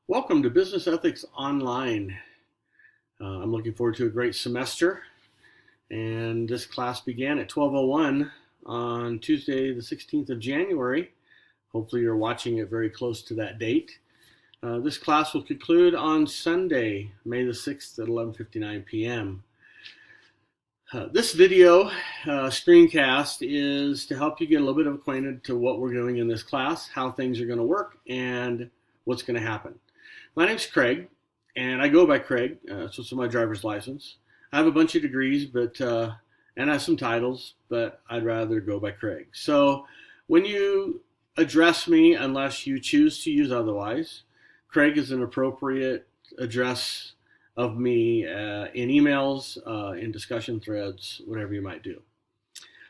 Welcome to Business Ethics Online. I'm looking forward to a great semester, and this class began at 12:01 on Tuesday, the 16th of January. Hopefully you're watching it very close to that date. This class will conclude on Sunday, May the 6th at 11:59 p.m. This video screencast is to help you get a little bit of acquainted to what we're doing in this class, how things are going to work, and what's going to happen. My name's Craig, and I go by Craig. So it's my driver's license. I have a bunch of degrees, and I have some titles, but I'd rather go by Craig. So when you address me, unless you choose to use otherwise, Craig is an appropriate address of me in emails, in discussion threads, whatever you might do.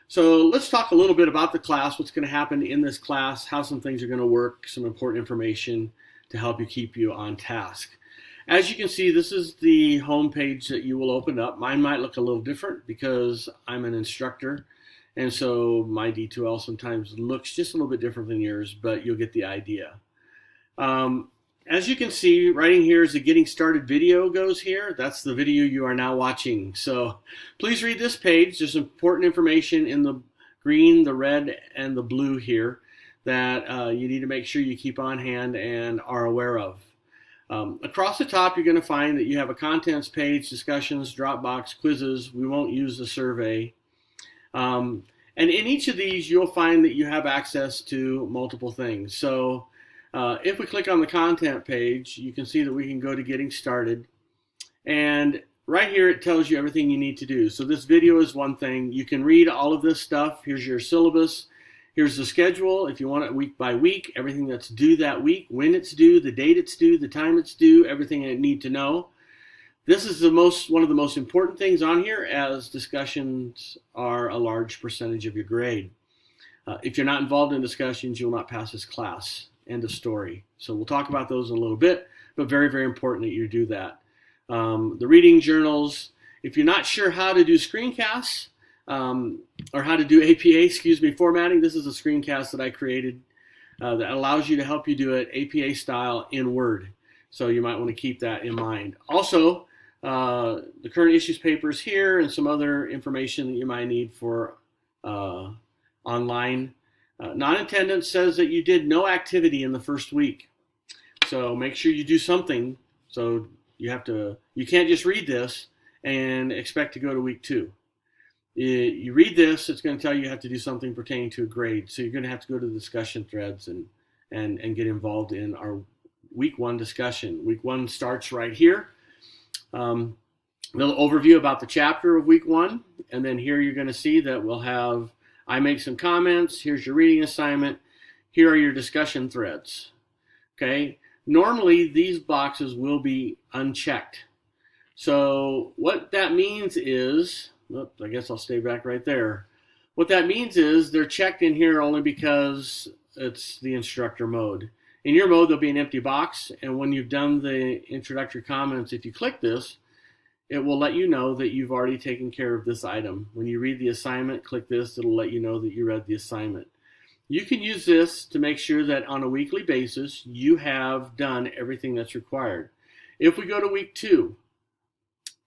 So let's talk a little bit about the class, what's going to happen in this class, how some things are going to work, some important information to help you keep you on task. As you can see, this is the home page that you will open up. Mine might look a little different because I'm an instructor, and so my D2L sometimes looks just a little bit different than yours, but you'll get the idea. As you can see, right in here is the Getting Started video goes here. That's the video you are now watching. So please read this page. There's important information in the green, the red, and the blue here that you need to make sure you keep on hand and are aware of. Across the top, you're going to find that you have a contents page, discussions, Dropbox, quizzes. We won't use the survey. And in each of these, you'll find that you have access to multiple things. So if we click on the content page, you can see that we can go to Getting Started. And right here, it tells you everything you need to do. So this video is one thing. You can read all of this stuff. Here's your syllabus. Here's the schedule. If you want it week by week, everything that's due that week, when it's due, the date it's due, the time it's due, everything you need to know. This is one of the most important things on here, as discussions are a large percentage of your grade. If you're not involved in discussions, you'll not pass this class. End of story. So we'll talk about those in a little bit, but very, very important that you do that. The reading journals, if you're not sure how to do screencasts, or how to do APA, formatting. This is a screencast that I created that allows you to help you do it APA style in Word. So you might want to keep that in mind. Also, the current issues papers here and some other information that you might need for online. Non-attendance says that you did no activity in the first week. So make sure you do something. So you can't just read this and expect to go to week 2. You read this, it's going to tell you have to do something pertaining to a grade. So you're going to have to go to the discussion threads and get involved in our week 1 discussion. Week 1 starts right here. Little overview about the chapter of week 1. And then here you're going to see that we'll have, I make some comments. Here's your reading assignment. Here are your discussion threads. Okay. Normally these boxes will be unchecked. So what that means is, oops, I guess I'll stay back right there. What that means is they're checked in here only because it's the instructor mode. In your mode, there'll be an empty box, and when you've done the introductory comments, if you click this, it will let you know that you've already taken care of this item. When you read the assignment, click this, it'll let you know that you read the assignment. You can use this to make sure that on a weekly basis, you have done everything that's required. If we go to week 2,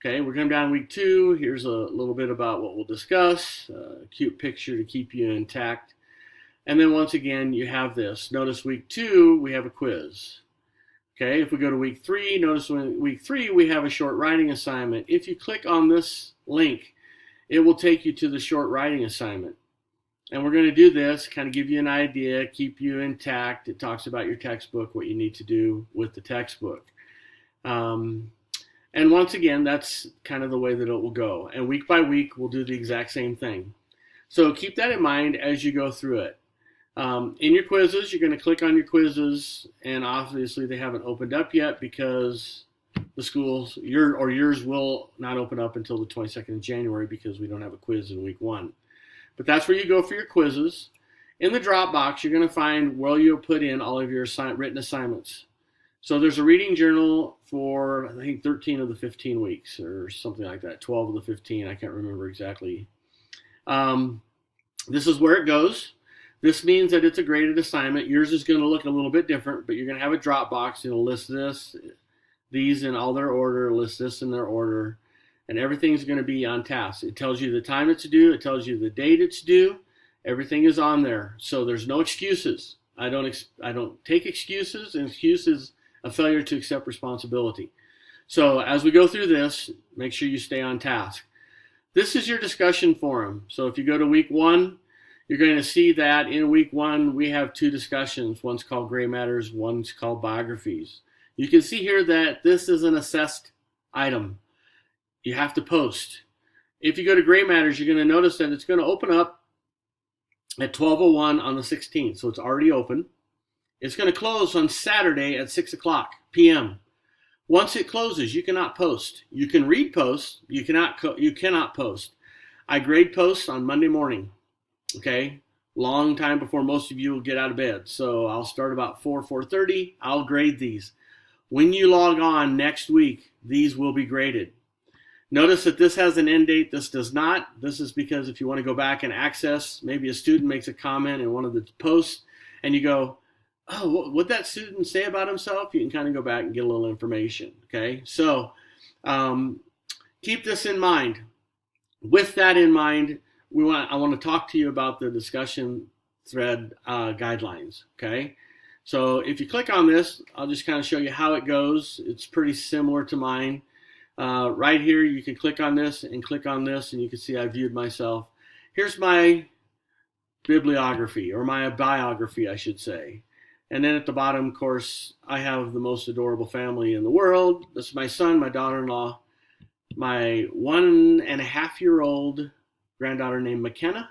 okay, we're going down week 2. Here's a little bit about what we'll discuss, a cute picture to keep you intact. And then once again, you have this. Notice week 2, we have a quiz. Okay, if we go to week 3, notice week 3, we have a short writing assignment. If you click on this link, it will take you to the short writing assignment. And we're going to do this, kind of give you an idea, keep you intact. It talks about your textbook, what you need to do with the textbook. And once again, that's kind of the way that it will go. And week by week, we'll do the exact same thing. So keep that in mind as you go through it. In your quizzes, you're going to click on your quizzes, and obviously they haven't opened up yet because the schools, yours will not open up until the 22nd of January because we don't have a quiz in week 1. But that's where you go for your quizzes. In the Dropbox, you're going to find where you'll put in all of your written assignments. So there's a reading journal for, I think, 13 of the 15 weeks or something like that, 12 of the 15. I can't remember exactly. This is where it goes. This means that it's a graded assignment. Yours is going to look a little bit different, but you're going to have a drop box. It'll list these in all their order, list this in their order, and everything's going to be on task. It tells you the time it's due. It tells you the date it's due. Everything is on there, so there's no excuses. I don't take excuses. An excuse is a failure to accept responsibility. So as we go through this, make sure you stay on task. This is your discussion forum. So if you go to week 1, you're going to see that in week 1 we have 2 discussions. One's called Gray Matters, one's called Biographies. You can see here that this is an assessed item. You have to post. If you go to Gray Matters, you're going to notice that it's going to open up at 12:01 on the 16th. So it's already open. It's going to close on Saturday at 6 o'clock p.m. Once it closes, you cannot post. You can read posts. You cannot post. I grade posts on Monday morning. Okay, long time before most of you will get out of bed. So I'll start about 4:30. I'll grade these. When you log on next week, these will be graded. Notice that this has an end date. This does not. This is because if you want to go back and access, maybe a student makes a comment in one of the posts, and you go, oh, what would that student say about himself? You can kind of go back and get a little information. Okay, so keep this in mind. With that in mind, I want to talk to you about the discussion thread guidelines. Okay, so if you click on this, I'll just kind of show you how it goes. It's pretty similar to mine. Right here, you can click on this, and you can see I viewed myself. Here's my bibliography, or my biography, I should say. And then at the bottom, of course, I have the most adorable family in the world. This is my son, my daughter-in-law, my 1.5-year-old granddaughter named McKenna,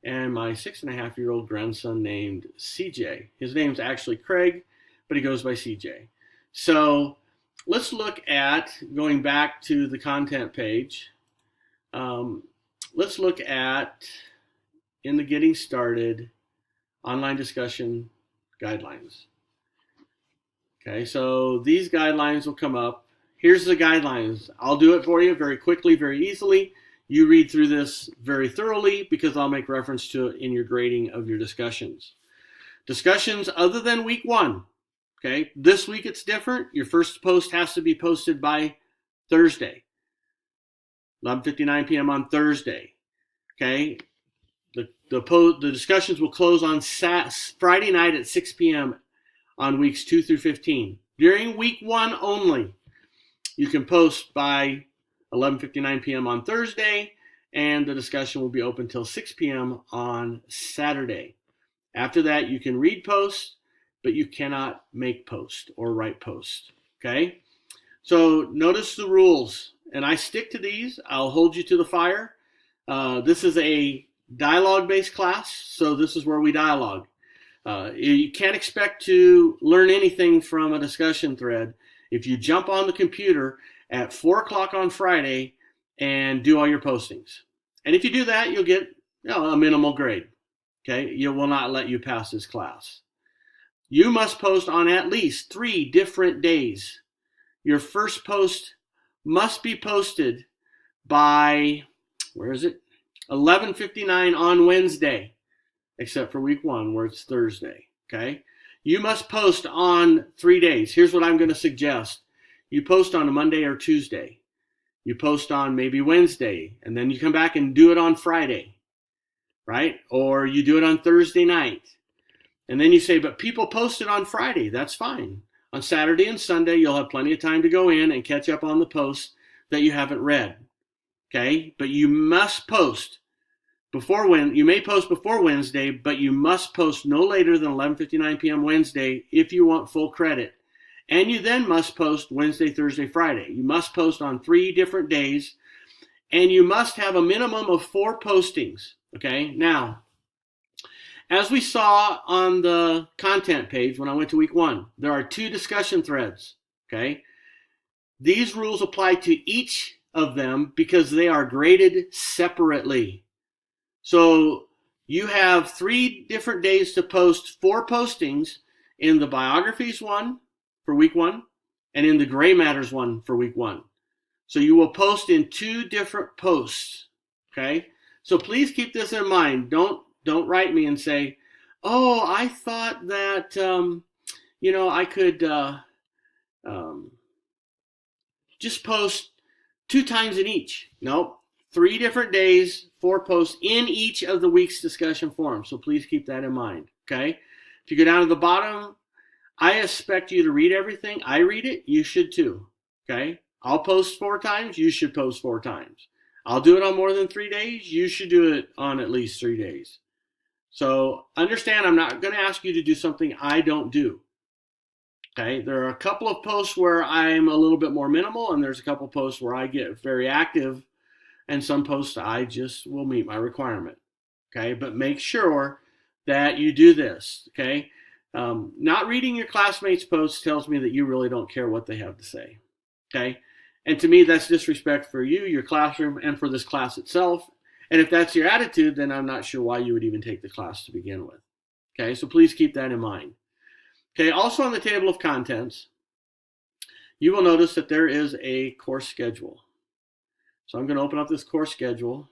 and my 6.5-year-old grandson named CJ. His name's actually Craig, but he goes by CJ. So let's look at, going back to the content page, let's look at, in the Getting Started, online discussion guidelines. Okay, so these guidelines will come up. Here's the guidelines. I'll do it for you very quickly, very easily. You read through this very thoroughly because I'll make reference to it in your grading of your discussions. Discussions other than week 1. Okay, this week it's different. Your first post has to be posted by Thursday, 11:59 p.m. on Thursday. Okay, the discussions will close on Friday night at 6 p.m. on weeks 2 through 15. During week 1 only, you can post by 11:59 p.m. on Thursday, and the discussion will be open till 6 p.m. on Saturday. After that, you can read posts, but you cannot make post or write post. Okay? So notice the rules, and I stick to these. I'll hold you to the fire. This is a dialogue-based class, so this is where we dialogue. You can't expect to learn anything from a discussion thread if you jump on the computer at 4 o'clock on Friday and do all your postings. And if you do that, you'll get a minimal grade. Okay? It will not let you pass this class. You must post on at least 3 different days. Your first post must be posted by, 11:59 on Wednesday, except for week 1 where it's Thursday. Okay? You must post on 3 days. Here's what I'm going to suggest. You post on a Monday or Tuesday. You post on maybe Wednesday, and then you come back and do it on Friday, right? Or you do it on Thursday night. And then you say, but people posted on Friday. That's fine. On Saturday and Sunday, you'll have plenty of time to go in and catch up on the posts that you haven't read. Okay? But you must post you may post before Wednesday, but you must post no later than 11:59 p.m. Wednesday if you want full credit. And you then must post Wednesday, Thursday, Friday. You must post on 3 different days, and you must have a minimum of 4 postings. Okay? Now, as we saw on the content page when I went to week 1, there are 2 discussion threads. Okay? These rules apply to each of them because they are graded separately. So you have 3 different days to post 4 postings in the biographies one for week 1 and in the Gray Matters one for week 1. So you will post in 2 different posts. Okay? So please keep this in mind. Don't write me and say, Oh, I thought that, I could um, just post 2 times in each. Nope. 3 different days, 4 posts in each of the week's discussion forums. So please keep that in mind. Okay. If you go down to the bottom, I expect you to read everything. I read it. You should too. Okay. I'll post 4 times. You should post 4 times. I'll do it on more than 3 days. You should do it on at least 3 days. So understand, I'm not going to ask you to do something I don't do. Okay, there are a couple of posts where I'm a little bit more minimal, and there's a couple of posts where I get very active, and some posts I just will meet my requirement. Okay, but make sure that you do this. Okay, not reading your classmates' posts tells me that you really don't care what they have to say. Okay, and to me, that's disrespect for you, your classroom, and for this class itself. And if that's your attitude, then I'm not sure why you would even take the class to begin with. Okay, so please keep that in mind. Okay, also on the table of contents, you will notice that there is a course schedule. So I'm going to open up this course schedule.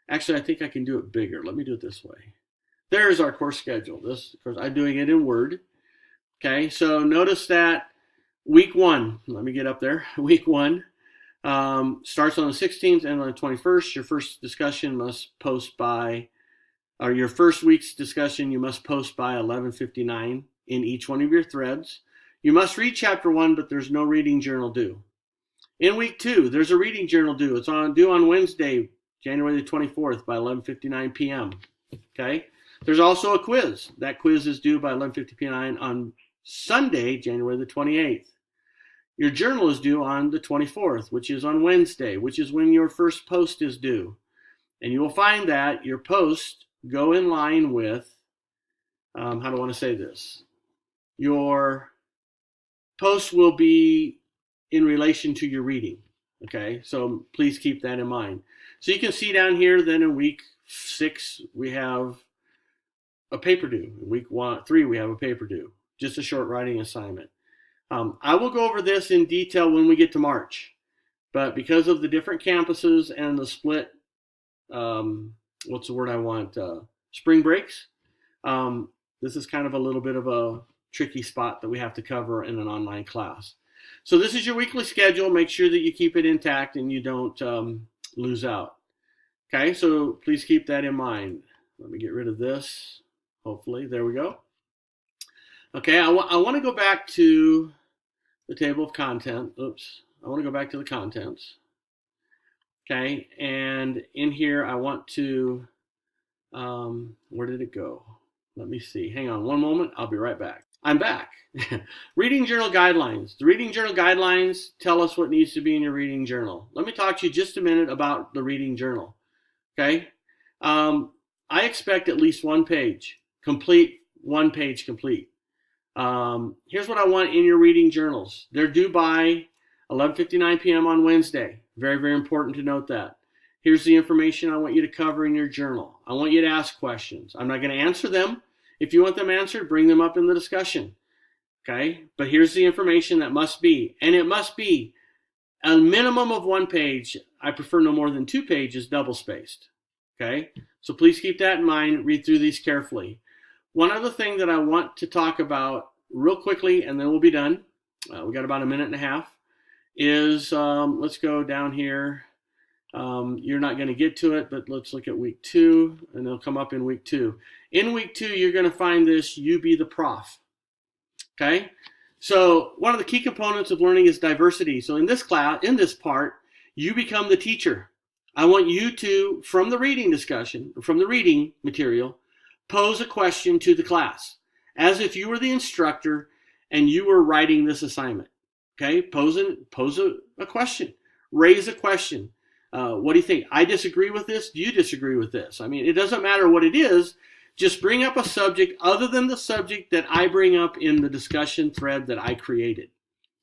Actually, I think I can do it bigger. Let me do it this way. There's our course schedule. This, of course, I'm doing it in Word. Okay, so notice that week 1, let me get up there. Week 1 starts on the 16th and on the 21st. Your first discussion must post by, or your first week's discussion you must post by 11:59 in each one of your threads. You must read chapter 1, but there's no reading journal due. In week 2, there's a reading journal due. It's due on Wednesday, January the 24th by 11:59 p.m. Okay. There's also a quiz. That quiz is due by 11:59 on Sunday, January the 28th. Your journal is due on the 24th, which is on Wednesday, which is when your first post is due. And you will find that your posts go in line with, how do I want to say this? Your posts will be in relation to your reading. Okay, so please keep that in mind. So you can see down here, then in week 6, we have a paper due. In week 3, we have a paper due. Just a short writing assignment. I will go over this in detail when we get to March, but because of the different campuses and the split, what's the word I want? Spring breaks. This is kind of a little bit of a tricky spot that we have to cover in an online class. So this is your weekly schedule. Make sure that you keep it intact and you don't lose out. Okay, so please keep that in mind. Let me get rid of this. Hopefully, there we go. Okay, I want to go back to the table of content. Oops, I want to go back to the contents. Okay, and in here I want to, where did it go? Let me see. Hang on one moment. I'll be right back. I'm back. Reading journal guidelines. The reading journal guidelines tell us what needs to be in your reading journal. Let me talk to you just a minute about the reading journal. Okay, I expect at least 1 page complete. 1 page complete. Here's what I want in your reading journals. They're due by 11:59 p.m. on Wednesday. Very, very important to note that. Here's the information I want you to cover in your journal. I want you to ask questions. I'm not going to answer them. If you want them answered, bring them up in the discussion. Okay? But here's the information that must be. And it must be a minimum of 1 page. I prefer no more than 2 pages, double-spaced. Okay? So please keep that in mind. Read through these carefully. One other thing that I want to talk about real quickly, and then we'll be done. We got about a minute and a half. Is let's go down here. You're not going to get to it, but let's look at week 2, and it'll come up in week 2. In week 2, you're going to find this, you be the prof. Okay? So one of the key components of learning is diversity. So in this class, in this part, you become the teacher. I want you to, from the reading discussion, from the reading material, pose a question to the class as if you were the instructor and you were writing this assignment. Okay? Pose a question. Raise a question. What do you think? I disagree with this. Do you disagree with this? I mean, it doesn't matter what it is. Just bring up a subject other than the subject that I bring up in the discussion thread that I created.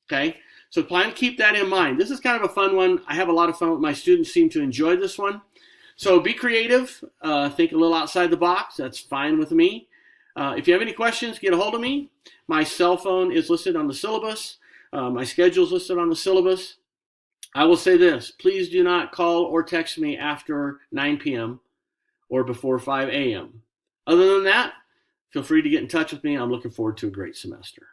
Okay? So plan to keep that in mind. This is kind of a fun one. I have a lot of fun with my students. Seem to enjoy this one. So be creative. Think a little outside the box. That's fine with me. If you have any questions, get a hold of me. My cell phone is listed on the syllabus. My schedule is listed on the syllabus. I will say this. Please do not call or text me after 9 p.m. or before 5 a.m. Other than that, Feel free to get in touch with me. I'm looking forward to a great semester.